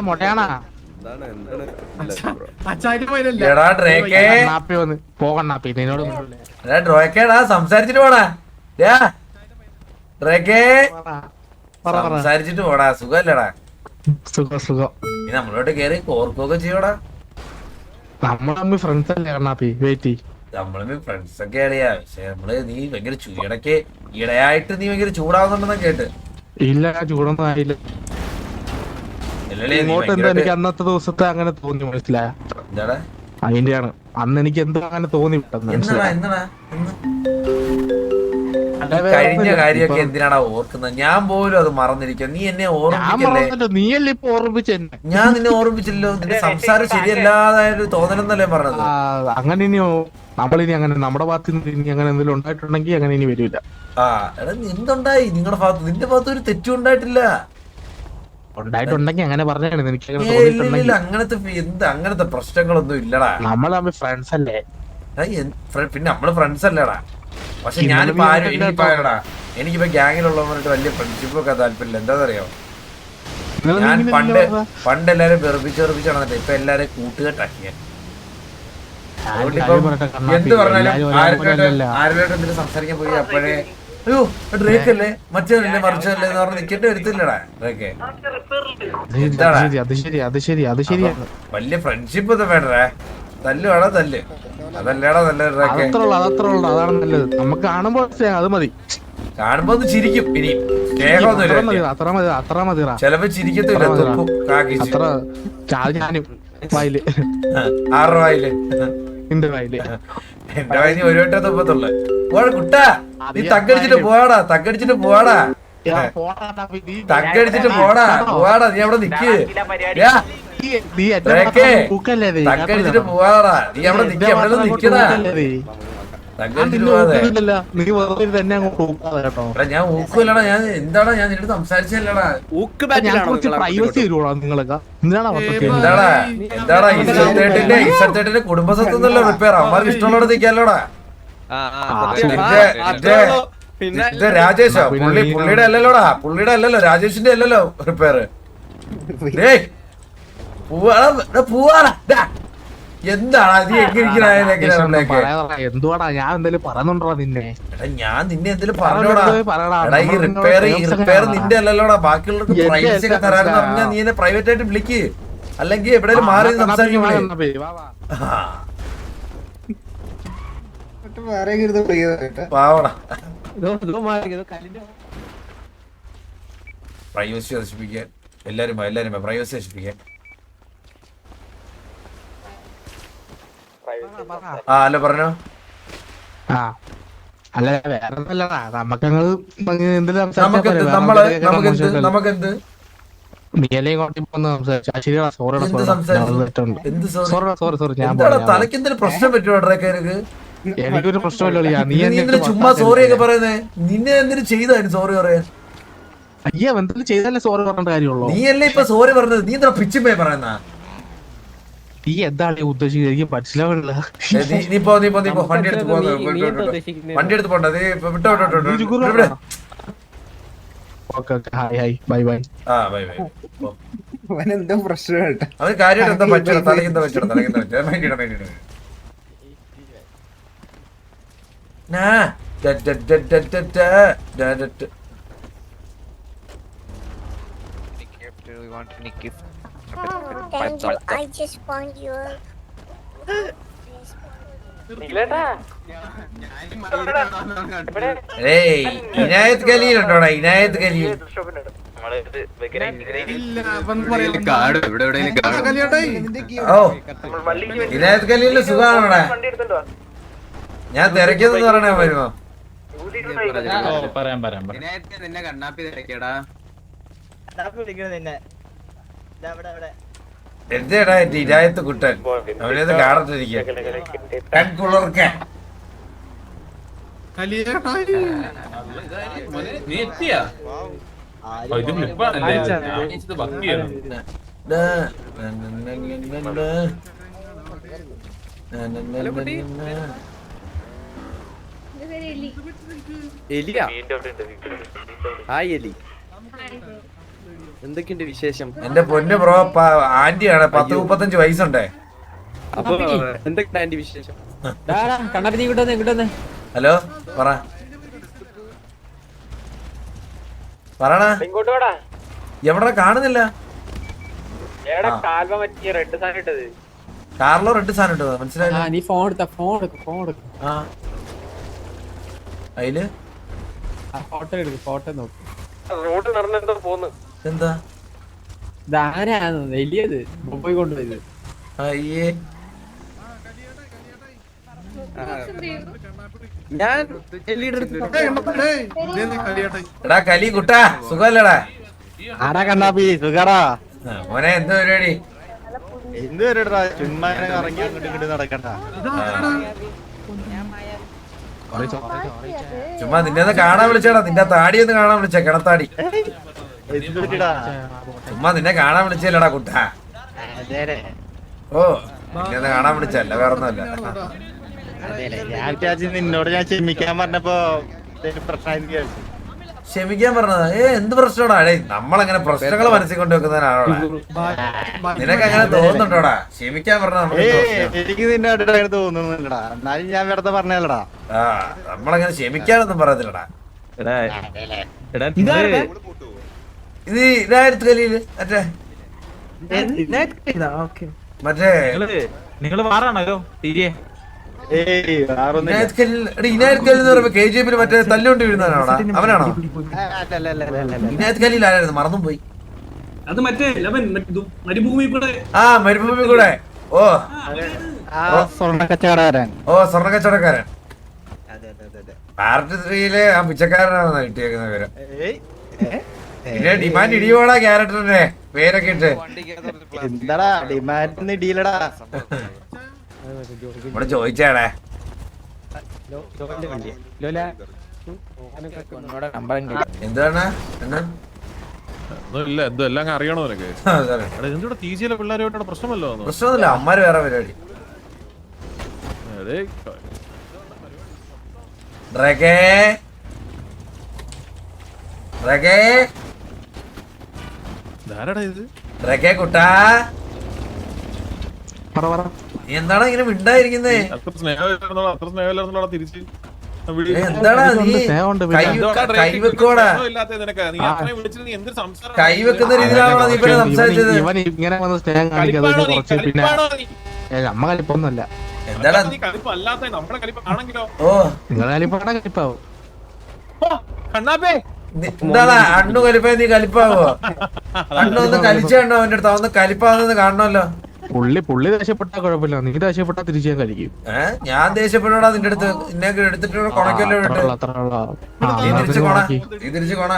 മൊട്ടയാണാ സംസാരിച്ചിട്ട് പോടാ സംസാരിച്ചിട്ട് പോടാ സുഖല്ലടാ സുഖം നമ്മളോട്ട് കേറി കോർക്കൊക്കെ ചെയ്യോടാ നമ്മളമ്മ ഫ്രണ്ട്സ് അല്ലേ കണ്ണാപ്പി വെയിറ്റ് നമ്മളും ഫ്രണ്ട്സ് ഒക്കെ അറിയാ പക്ഷെ നീ ഭയങ്കര ഇടയ്ക്ക് ഇടയായിട്ട് നീ ഭയങ്കര ചൂടാവുന്നുണ്ടെന്ന് കേട്ട് ഇല്ല ചൂടൊന്നും ആയില്ല ഇങ്ങോട്ട് എന്താ എനിക്ക് അന്നത്തെ ദിവസത്തെ അങ്ങനെ തോന്നി മനസ്സിലായ എന്താടാ അതിന്റെയാണ് അന്ന് എനിക്ക് എന്തോ അങ്ങനെ തോന്നി കഴിഞ്ഞ കാര്യമൊക്കെ എന്തിനാടാ ഓർക്കുന്നത് ഞാൻ പോലും അത് മറന്നിരിക്കും നീ എന്നെ ഓർമ്മിക്കല്ലേ നീയല്ലേ ഇപ്പൊ ഓർമ്മിച്ചെന്നെ ഞാൻ നിന്നെ ഓർമ്മിച്ചില്ലല്ലോ നിന്റെ സംസാരം ശരിയല്ലാതായ ഒരു തോന്നലെന്നല്ലേ പറഞ്ഞത് അങ്ങനെ ഇനിയോ നമ്മളിനി അങ്ങനെ നമ്മുടെ ഭാഗത്ത് നിന്ന് ഇനി അങ്ങനെ എന്തെങ്കിലും ഉണ്ടായിട്ടുണ്ടെങ്കിൽ അങ്ങനെ ഇനി വരില്ല എടാ എന്തുണ്ടായി നിങ്ങളുടെ ഭാഗത്ത് നിന്റെ ഭാഗത്ത് ഒരു തെറ്റും ഉണ്ടായിട്ടില്ല ഉണ്ടായിട്ടുണ്ടെങ്കിൽ അങ്ങനെ പറഞ്ഞാണ് എനിക്ക് അങ്ങനത്തെ പ്രശ്നങ്ങളൊന്നും ഇല്ലടാ നമ്മൾ തമ്മിൽ ഫ്രണ്ട്സ് അല്ലേ പിന്നെ നമ്മള് ഫ്രണ്ട്സ് അല്ലേടാ പക്ഷെ ഞാനിപ്പോ ആരും എനിക്കിപ്പാടാ എനിക്കിപ്പോ ഗ്യാങ്ങിലുള്ളവരായിട്ട് വലിയ ഫ്രണ്ട്ഷിപ്പ് ഒക്കെ താല്പര്യമില്ല എന്താണെന്നറിയാമോ ഞാൻ പണ്ട് എല്ലാരും വെറുപ്പിച്ച് നടന്നിട്ട് ഇപ്പൊ എല്ലാരും കൂട്ടുകെട്ടാക്കിയ എന്ത് പറഞ്ഞാലും ആരുമായിട്ട് എന്തെങ്കിലും സംസാരിക്കാൻ പോയി അപ്പോഴേ അയ്യോ ഡ്രേക്കല്ലേ മറ്റേ മറിച്ചല്ലേ എന്ന് പറഞ്ഞ് നിക്കേണ്ടി വരത്തില്ലടാ ഡ്രേക്കെ വലിയ ഫ്രണ്ട്ഷിപ്പ് ഒന്നും വേണ്ടേ തല്ല് വേണം തല്ല് അതല്ലേടാ നല്ലത് അതാണ് നല്ലത് നമുക്ക് കാണുമ്പോ അത് മതി കാണുമ്പോ ഒന്ന് ചിരിക്കും ഇനി സ്നേഹമൊന്നുമില്ല അത്ര മതി ചിലപ്പോ ചിരിക്കത്തില്ല ഞാനും വായില് 6 വായില് എന്റെ വായില് എന്റെ വായിന് ഒരു വട്ടം തുപ്പത്തുള്ളു കുട്ടാ നീ തക്കടിച്ചിട്ട് പോവാടാ തക്കടിച്ചിട്ട് പോവാടാ തക്കടിച്ചിട്ട് പോവാടാ നീ അവിടെ നിക്ക് തക്കടിച്ചിട്ട് പോവാടാ നീ അവിടെ നിക്ക് എവിടെ നിക്കടാ ഞാൻ ഊക്കുമല്ലടാ ഞാൻ എന്താടാ ഞാൻ നിന്നോട് സംസാരിച്ചല്ലടാ എന്താടാ ഇസത്തേട്ടിന്റെ കുടുംബസ്വത്തല്ലോ റിപ്പയർ അവന്മാർക്ക് ഇഷ്ടമുള്ളവിടെ നിൽക്കാലോടാ ഇത് രാജേഷോ പുള്ളിയുടെ അല്ലല്ലോ രാജേഷിന്റെ അല്ലല്ലോ റിപ്പയർ പോവാടാ എന്താണ് നീ എന്തുവാടാ ഞാൻ എന്തെങ്കിലും പറയുന്നുണ്ടോ നിന്നെ ഞാൻ നിന്നെ എന്തെങ്കിലും പറഞ്ഞോടാ ഈ റിപ്പയർ നിന്റെ അല്ലല്ലോടാ ബാക്കിയുള്ളവർക്ക് പ്രൈവസി ഒക്കെ തരാന്ന് പറഞ്ഞാൽ നീ എന്നെ പ്രൈവറ്റ് ആയിട്ട് വിളിക്ക് അല്ലെങ്കിൽ എവിടെയും മാറി സംസാരിക്കും പ്രൈവസി നശിപ്പിക്കാൻ എല്ലാരും പ്രൈവസി നശിപ്പിക്കാൻ ഹലോ പറഞ്ഞോ അല്ല വേറെ നമുക്കെന്ത് തലക്കെന്തൊരു പ്രശ്നം പറ്റുമോ എനിക്കൊരു പ്രശ്നമില്ല നീ എന്തിനു ചുമ്മാ സോറി ഒക്കെ പറയുന്നേ നിന്നെ എന്തിനു ചെയ്തായിരുന്നു സോറി പറയാൻ അയ്യോ എന്തെങ്കിലും ചെയ്താലേ സോറി പറഞ്ഞ കാര്യമുള്ളൂ നീ അല്ലേ ഇപ്പൊ സോറി പറഞ്ഞത് നീ എന്താ പിച്ചുമ്പേ പറയുന്ന നീ എന്താണ് ഉദ്ദേശിക്കുന്നത് എനിക്ക് മനസ്സിലാവില്ല വണ്ടി എടുത്ത് പോണ്ട എന്തോ പ്രശ്നം അത് കാര്യമായിട്ട് എന്താ പറ്റോ തലക്കെന്താ പറ്റോ തലക്കെന്താ I just found you. Inayat Khaleel ഉണ്ടോടാ ഇനായത് ഖലീൽ ഓ ഇനായത് ഖലീലിന്റെ സുഖാണോടാ ഞാൻ തിരക്കിയതെന്ന് പറയണേ വരുമോ നിന്നെ കണ്ണാപ്പി തിരക്കിയടാ എന്തേടാ എന്റെ ഇരായത്ത് കുട്ടൻ അവനത് കാണത്തിരിക്കുക കൺകുളർക്ക എലിയാ ഹായ് എലി എന്തൊക്കെയുണ്ട് വിശേഷം? എന്റെ പൊന്ന് ബ്രോ ആന്റിയാണ് 10-35 വയസ്സുണ്ടേ. അപ്പൊ എന്തൊക്കെയാണ് ആന്റി വിശേഷം? കണ്ണാപ്പി നീ ഇങ്ങോട്ട് ഹലോ പറയണ എവിടെ കാണുന്നില്ല. കാറിലോ റെഡ് സാധനം ഇട്ടത് മനസ്സിലായില്ല. നീ ഫോൺ എടുക്ക ആ അതില് ഫോട്ടോ നോക്ക്. റോഡ് നടന്നെന്തോ പോന്ന്. എന്താ ഇതാരാണ് വലിയത് പോയി കൊണ്ടുപോയത്? അയ്യേ ഞാൻ എലിയുടെ എടാ കലി കുട്ടാ സുഖമല്ലടാ? ആടാ കണ്ണാപ്പി സുഖാടാ. മോനെ എന്താ പരിപാടി? എന്ത് വരടാ ചുമ്മാ ഇറങ്ങി അങ്ങോട്ട് ഇങ്ങോട്ട് നടക്കണ്ട. ചുമ്മാ നിന്നെ ഒന്ന് കാണാൻ വിളിച്ചേടാ. നിന്റെ താടി ഒന്ന് കാണാൻ വിളിച്ചേ. കിണത്താടി. എന്ത് പറ്റിടാ? ചുമ്മാ നിന്നെ കാണാൻ വിളിച്ചല്ലടാ കുട്ടാ. അതേരെ ഓ നിന്നെ ഒന്ന് കാണാൻ വിളിച്ചല്ല വേറെ ഒന്നുമല്ല. അതേലെ ഞാൻ വിചാരിച്ചു നിന്നോട് ഞാൻ ക്ഷമിക്കാൻ പറഞ്ഞപ്പോ പ്രശ്നം ക്ഷമിക്കാൻ പറഞ്ഞതാ? എന്ത് പ്രശ്നമാടാ? അടേ നമ്മളങ്ങനെ പ്രശ്നങ്ങൾ മനസ്സിൽ കൊണ്ട് വെക്കുന്നതിനാണോടാ? നിനക്ക് അങ്ങനെ തോന്നുന്നുണ്ടോടാ? ക്ഷമിക്കാൻ പറഞ്ഞ എനിക്ക് നിന്നോട് അങ്ങനെ തോന്നുന്നില്ലടാ. എന്നാലും ഞാൻ വെറുതെ പറഞ്ഞല്ലടാ. ആ നമ്മളങ്ങനെ ക്ഷമിക്കാനൊന്നും പറയത്തില്ലടാ. ഇത് ഇതായിരുന്നു കലിയില് മറ്റേ നിങ്ങള് മാറാണോ തിരിയെ? ഇനായത് കലി എന്ന് പറയുമ്പോ KGF മറ്റേ തല്ലുകൊണ്ട് വീഴുന്നവനാണോടാ? അവനാണോ? ഇനായത് കലിയിൽ ആരായിരുന്നു? മറന്നും പോയി. അത് മറ്റേ മരുഭൂമി കൂടെ. ആ മരുഭൂമി കൂടെ. ഓ സ്വർണ്ണ കച്ചവടക്കാരൻ. ഓ സ്വർണ്ണ കച്ചവടക്കാരൻ. പാർട്ട് 3 ആ പിച്ചക്കാരനാണെന്നാ കിട്ടിയേക്കുന്ന പേര്. പിന്നെ ഡിമാൻഡ് ഇടിയോടാ ക്യാരക്ടറിന്റെ പേരൊക്കെ ഇട്ട്. എന്താടാ ഡിമാൻഡ് ഇടിയിലടാ. ഇവിടെ ചോദിച്ചാടേ എന്താണ് എല്ലാം അറിയണോ നിനക്ക്? എന്തുകൂടെ തീച്ചിയിലെ പിള്ളേരുമായിട്ടാണ് പ്രശ്നമല്ലോ? പ്രശ്നമൊന്നുമില്ല. അമ്മാര് വേറെ പരിപാടി. കുട്ടാ എന്താണ് ഇങ്ങനെ മിണ്ടായിരിക്കുന്നേ? എന്താടാ നീ കൈവെക്കോടാ? കൈവെക്കുന്ന രീതിയിലാണോ നീ പിന്നെ സംസാരിച്ചത്? ഇവൻ ഇങ്ങനെ വന്ന് സ്നേഹം കാണിക്കാതെ കുറച്ച് പിന്നെ നമ്മ കളിപ്പൊന്നുമല്ല. എന്താടാ ഓ നിങ്ങളെ കളിപ്പാണ കളിപ്പാവും. എന്താടാ അണ്ണു കലിപ്പ? നീ കലിപ്പാവോ? അണ്ണു ഒന്ന് കളിച്ചോ അവന്റെ അടുത്ത്? ഒന്ന് കലിപ്പാവുന്നത് കാണണമല്ലോ. പുള്ളി ദേഷ്യപ്പെട്ടാ കുഴപ്പമില്ല. നീ ദേഷ്യപ്പെട്ടാ തിരിച്ചു ഞാൻ കളിക്കും. ഞാൻ ദേഷ്യപ്പെടാ നിന്റെ അടുത്ത്? നിന്നെ എടുത്തിട്ട് കൊണക്കല്ലോ ഇട്ട് തിരിച്ചു കൊണ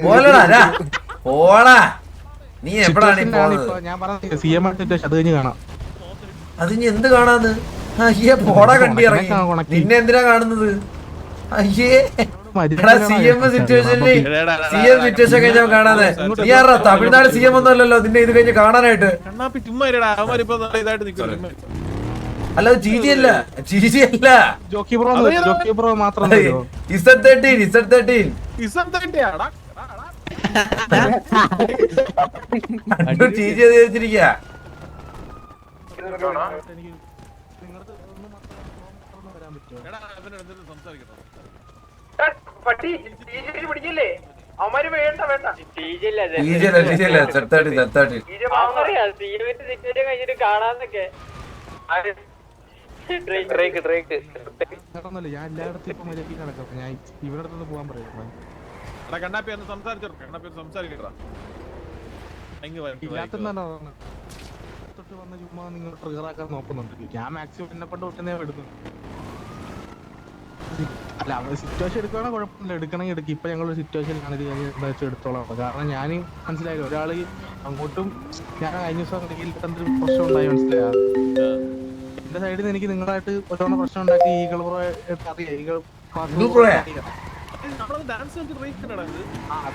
പോലടാ പോടാ. നീ എപ്പോഴാണ് ഞാൻ പറഞ്ഞ CM അത് കഴിഞ്ഞ് കാണാം. അത് ഇനി എന്ത് കാണാന്ന്? അയ്യേ പോടാ കണ്ടി ഇറങ്ങി. നിന്നെ എന്തിനാ കാണുന്നത്? അയ്യേ CM സിറ്റുവേഷൻ കഴിഞ്ഞാൽ കാണാതെ. നീ ആറാ തമിഴ്നാട് CM ഒന്നും അല്ലല്ലോ നിന്നെ ഇത് കഴിഞ്ഞ് കാണാനായിട്ട്. അല്ല GG അല്ല ജോക്കി ബ്രോ മാത്രം വെച്ചിരിക്ക. ഞാൻ എല്ലായിടത്തും ഇപ്പൊ മര്യാദ നടക്കാം. ഞാൻ ഇവിടെ നിന്ന് പോകാൻ പറയാം. തൊട്ട് വന്ന ചുമ്മാ നിങ്ങൾ ട്രിഗറാക്കാൻ നോക്കുന്നുണ്ട്. ഞാൻ മാക്സിമം എന്നെ കൊണ്ട് ഒട്ടുന്നേ എടുക്കും. അല്ല അവ സിറ്റുവേഷൻ എടുക്കുകയാണെ കുഴപ്പമില്ല. എടുക്കണമെങ്കിൽ എടുക്കും. ഇപ്പൊ ഞങ്ങളൊരു സിറ്റുവേഷനിലാണ് ഇത് എന്താ വെച്ചാൽ എടുത്തോളാം. കാരണം ഞാൻ മനസ്സിലായില്ല ഒരാള് അങ്ങോട്ടും ഞാൻ കഴിഞ്ഞ ദിവസം എന്തൊരു പ്രശ്നം ഉണ്ടായി മനസ്സിലായ എന്റെ സൈഡിൽ നിന്ന് എനിക്ക് നിങ്ങളായിട്ട് ഒരുപാട് പ്രശ്നം ഉണ്ടാക്കി. ഈഗിൾ ബ്രോ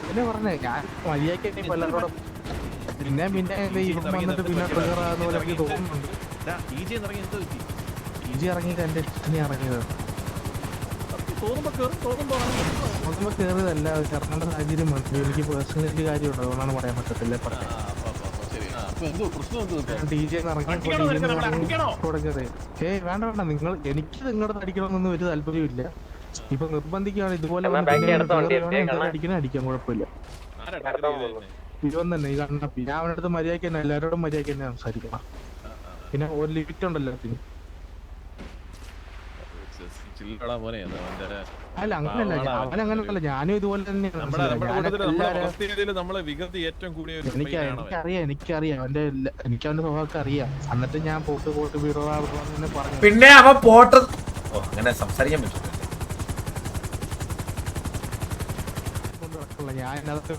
അതിനെ പറഞ്ഞേ ഞാൻ മര്യാദയ്ക്ക് ഇപ്പൊ എല്ലാവരോടും പിന്നെ വന്നിട്ട് പിന്നെ ട്രിഗറാകുന്ന പോലെ എനിക്ക് തോന്നുന്നുണ്ട്. ഇറങ്ങിയത് എന്റെ ഇഷ്ടത്തിന് ഇറങ്ങിയത്. നോക്കുമ്പോ കയറിയതല്ല, ഇറങ്ങേണ്ട സാഹചര്യം വന്നു. എനിക്ക് പേഴ്സണലി കാര്യമുണ്ട്, അതുകൊണ്ടാണ് പറയാൻ പറ്റത്തില്ല. ഏയ് വേണ്ട വേണ്ട, നിങ്ങൾ എനിക്ക് നിങ്ങളുടെ അടിക്കണമെന്നൊന്നും ഒരു താല്പര്യമില്ല. ഇപ്പൊ നിർബന്ധിക്കുകയാണ് ഇതുപോലെ അടിക്കണം, കുഴപ്പമില്ല. ഇവൻ തന്നെ ഈ കണ്ണപ്പി, ഞാൻ അവൻ്റെ അടുത്ത് മര്യാദയ്ക്ക് തന്നെ എല്ലാവരോടും മര്യാദയ്ക്ക് തന്നെ സംസാരിക്കണം. പിന്നെ ഒരു ലിമിറ്റ് ഉണ്ടല്ലോ അതിന്. അല്ല അങ്ങനല്ല, അവൻ അങ്ങനെയല്ല, ഞാനും ഇതുപോലെ തന്നെയാണ്. എനിക്കറിയാം എനിക്ക് അവന്റെ സ്വഭാവമൊക്കെ അറിയാം. എന്നിട്ട് ഞാൻ പോട്ട് വീടോന്ന് പറഞ്ഞു. പിന്നെ അവൻ പോട്ട് അങ്ങനെ സംസാരിക്കാൻ പറ്റില്ല. ഞാൻ അതൊക്കെ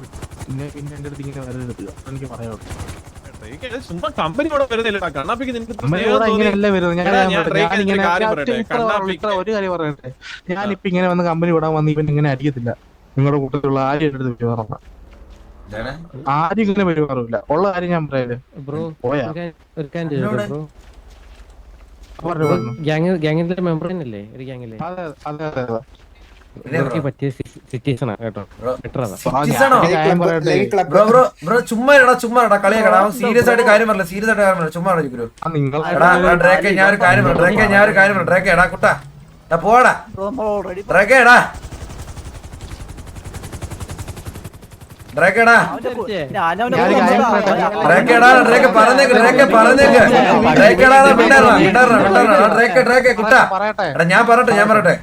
പിന്നെ എന്റെ അടുത്ത് ഇങ്ങനെ വരരുത്, എനിക്ക് പറയാനുള്ളൂ. ഇങ്ങനെയല്ല വരുന്നത്. ഒരു കാര്യം പറയട്ടെ, ഞാനിപ്പോ ഇങ്ങനെ വന്ന് കമ്പനി വിടാൻ വന്ന് ഇവൻ ഇങ്ങനെ അടിക്കത്തില്ല. നിങ്ങളുടെ കൂട്ടത്തിലുള്ള ആരും എന്റെ അടുത്ത് പെരുമാറണ്ട, ആരും ഇങ്ങനെ പെരുമാറില്ല. ഉള്ള കാര്യം ഞാൻ പറയല്ലേ. പോയാ ഗ്യാങ്ങിന്റെ മെമ്പർ തന്നെയല്ലേ ഒരു ഗ്യാങ്ങിലെ? അതെ അതെ അതെ അതെ. പറ്റിയ സിറ്റുവേഷൻ കേട്ടോ. ബ്രോ ചുമ്മാ കളിയാക്കടാ. സീരിയസ് ആയിട്ട് കാര്യം പറയില്ല, സീരിയസ് ആയിട്ട് കാര്യം പറയില്ല. ചുമ്മാ ഡ്രേക്കെ ഞാൻ ഒരു കാര്യം പറയാം. ഡ്രേക്കെ എടാ കുട്ടാ പോടാ ഡ്രേക്കെ എടാ ഡ്രേക്കെടാ ഡ്രേക്കെ കുട്ടാ എടാ ഞാൻ പറയട്ടെ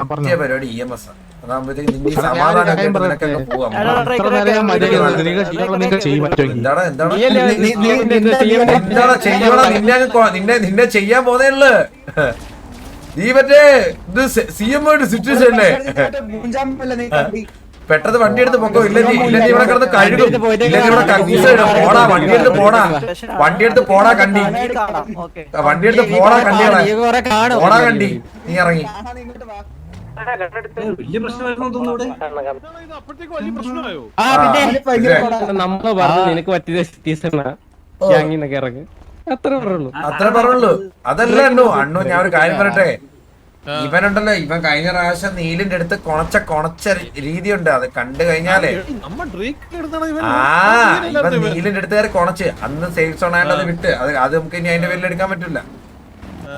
പറ്റിയ പരിപാടി EMS അതാകുമ്പോഴത്തേക്ക് നിന്റെ സമാധാനം പോവാം. നിന്നെ ചെയ്യാൻ പോന്നേള്ളു. നീ മറ്റേ ഇത് CM സിറ്റുവേഷൻ അല്ലേ? പെട്ടെന്ന് വണ്ടി എടുത്ത് പൊക്കോ. ഇല്ല ഇവിടെ കിടന്ന് കഴുകും. പോടാ വണ്ടിയെടുത്ത് പോടാ കണ്ടി വണ്ടിയെടുത്ത് പോടാ കണ്ടി നീ ഇറങ്ങി. വലിയ പ്രശ്നമായിരുന്നു. നമ്മള് പറഞ്ഞു നിനക്ക് പറ്റിയ സിറ്റുവേഷനാ ഗ്യാങ്ങിന്നൊക്കെ ഇറങ്ങി, അത്രേ പറയുള്ളൂ. അതല്ല അണ്ണു ഞാൻ ഒരു കാര്യം പറയട്ടെ. ഇവനുണ്ടല്ലോ, ഇവൻ കഴിഞ്ഞ പ്രാവശ്യം നീലിന്റെ അടുത്ത് കൊണച്ച രീതിയുണ്ട്. അത് കണ്ടു കഴിഞ്ഞാലേ ഇവൻ നീലിന്റെ അടുത്ത് കയറി കൊണച്ച് അന്ന് സെയിൽസ് ഓണായിട്ട് അത് വിട്ട് അത് നമുക്ക് ഇനി അതിന്റെ പേരിൽ എടുക്കാൻ പറ്റില്ല.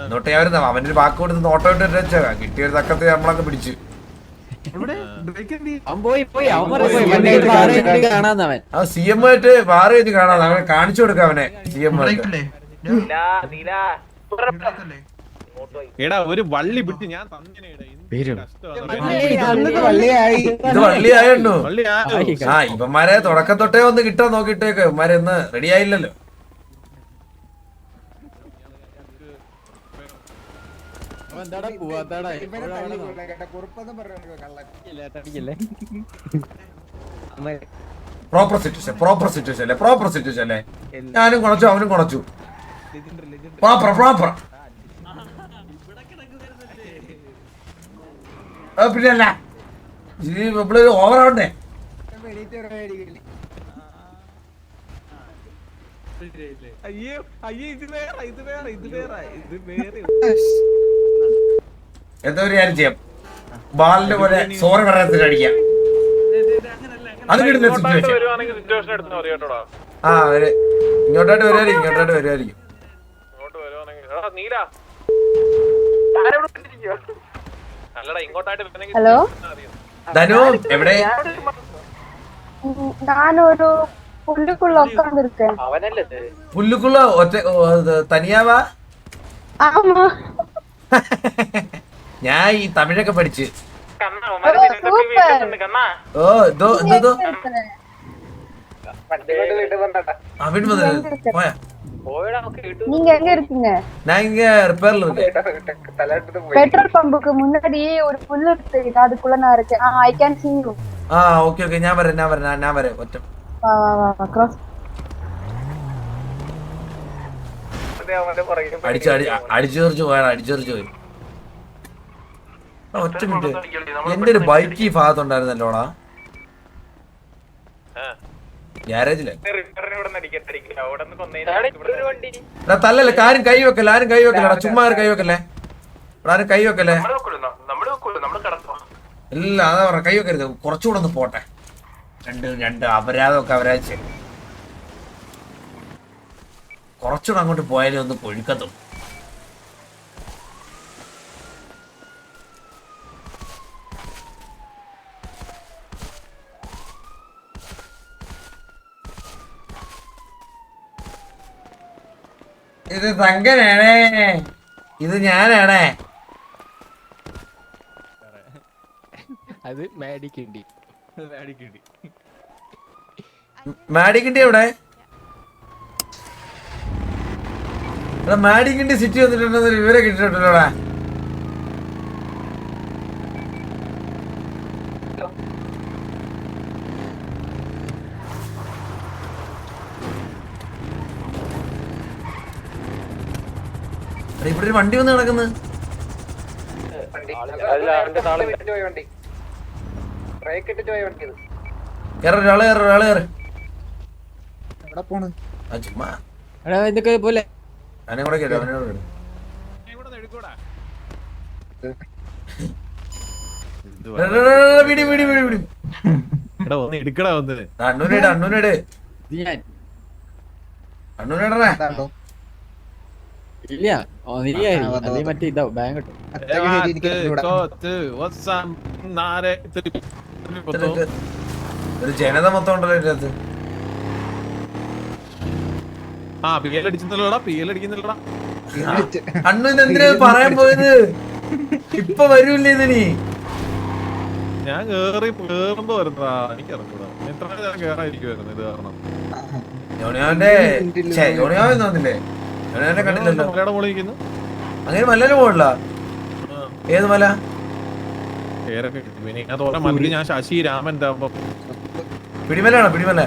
എന്നിട്ട് ഞാൻ അവനൊരു വാക്ക് കൊടുത്ത് നോട്ടോ ഇട്ട് വെച്ചാ കിട്ടിയൊരു തക്കത്ത് നമ്മളൊക്കെ പിടിച്ചു. CM ആയിട്ട് വാറ് കഴിഞ്ഞ് കാണാതെ അവനെ കാണിച്ചു കൊടുക്കാം. അവനെ CM ആയിട്ട് എടാ ഒരു വള്ളി വിട്ട് ഞാൻ ഇത് വള്ളിയായുണ്ടോ? ഇവന്മാരെ തുടക്കം തൊട്ടേ ഒന്ന് കിട്ടാൻ നോക്കിട്ടേക്ക്. ഇവന്മാരെ ഒന്ന് റെഡി ആയില്ലല്ലോ. പ്രോപ്പർ സിറ്റുവേഷൻ അല്ലേ? ഞാനും കുണച്ചു അവനും കുണച്ചു. പ്രോപ്പർ പിന്നല്ല നമ്മള് ഓവറാവണ്ടേ? എന്താ ഒരു കാര്യം ചെയ്യാം, ബാലിന്റെ പോലെ സോറി പറയാത്തിന് അടിക്കാം. അത് കിട്ടുന്ന സിറ്റുവേഷൻ. ഇങ്ങോട്ടായിട്ട് വരുമായിരിക്കും. ഹലോ ധനു എവിടെ? ഞാനൊരു പുല്ലുക്കുള്ള ഉட்கார்ந்திருக்கேன். പുല്ലുക്കുള്ള തനിയാവാ? ഞാൻ ഈ തമിഴൊക്കെ പഠിച്ച്. ഓ അവൻ പോയാ நீங்க எங்க இருக்கீங்க? நான் இங்க ரிப்பேர்ல இருக்கேன். பெட்ரோல் பம்புக்கு முன்னாடியே ஒரு புல் இருக்கு, அதுக்குள்ள நான் இருக்கேன். I can see you. Okay ഞാൻ വരാം ഒറ്റ ക്രോസ് അടിച്ചെറിച്ചു പോയി. ഒറ്റ മിനിറ്റ്, എന്റെ ഒരു ബൈക്ക് ഈ ഭാഗത്തുണ്ടായിരുന്നല്ലോടാ ഗ്യാരേജിലെ. തല്ലല്ലേ, ആരും കൈ വെക്കല്ലേ, ചുമ്മാ കൈ വെക്കല്ലേ. ഇവിടെ ആരും കൈ വെക്കല്ലേ? ഇല്ല, അതാ പറഞ്ഞ കൈ വെക്കരുത്. കുറച്ചുകൂടെ ഒന്ന് പോട്ടെ. രണ്ട് അപരാധമൊക്കെ അവരാച്ച് കുറച്ചുകൂടെ അങ്ങോട്ട് പോയാലും ഒന്ന് കൊഴുക്കത്തും. ഇത് തങ്കനാണേ, ഇത് ഞാനാണേ. അത് മാഡിക്കിണ്ടി. മാഡിക്കിണ്ടി എവിടെ? മാഡിക്കിണ്ടി സിറ്റി വന്നിട്ടുണ്ടെന്ന് വിവരം കിട്ടിയിട്ടുണ്ടല്ലോടാ. ഇവിടെ ഒരു വണ്ടി വന്ന് കിടക്കുന്നത്. ഒരാള് കയറി ചുമ്മാ ഇതൊക്കെ പോലെ അവനെ കൂടെ കേട്ടോ, അവനെ കൂടെ എടുക്കടാ വന്ന് അണ്ണൂനേടേ ഇല്ല മറ്റേ ഇതാ ബാങ്ക് ഒരു ജനത മൊത്തം ഉണ്ടല്ലോ ഇതിന്റെ അകത്ത്. ആ PL അടിക്കുന്നില്ലടാ, PL അടിക്കുന്നില്ലടാ. അണ്ണു ഇതെന്തിനാ പറയാൻ പോയത്? ഇപ്പൊ വരൂല്ലേ ഇതിനി? ഞാൻ കേറുമ്പോ വരുന്നതാ, എനിക്ക് ഇറങ്ങൂടാ. എത്ര നേരം കേറായിരിക്കുവായിരുന്നു ഇത് കാരണം. യോണിയാവന്റെ യോണിയാവെന്ന് വന്നില്ലേ? യോണിയാവനെ കണ്ടില്ലല്ലോ. മലയുടെ മുകളിൽ നിൽക്കുന്നു. അങ്ങനെ മലയില് പോകണില്ല. ഏത് മല? പേരൊക്കെ കിട്ടി. പിന്നെ ഞാൻ തോന്നുന്നു മന്ത്രി ഞാൻ ശശി രാമൻ പിടിമലാണോ? പിടിമല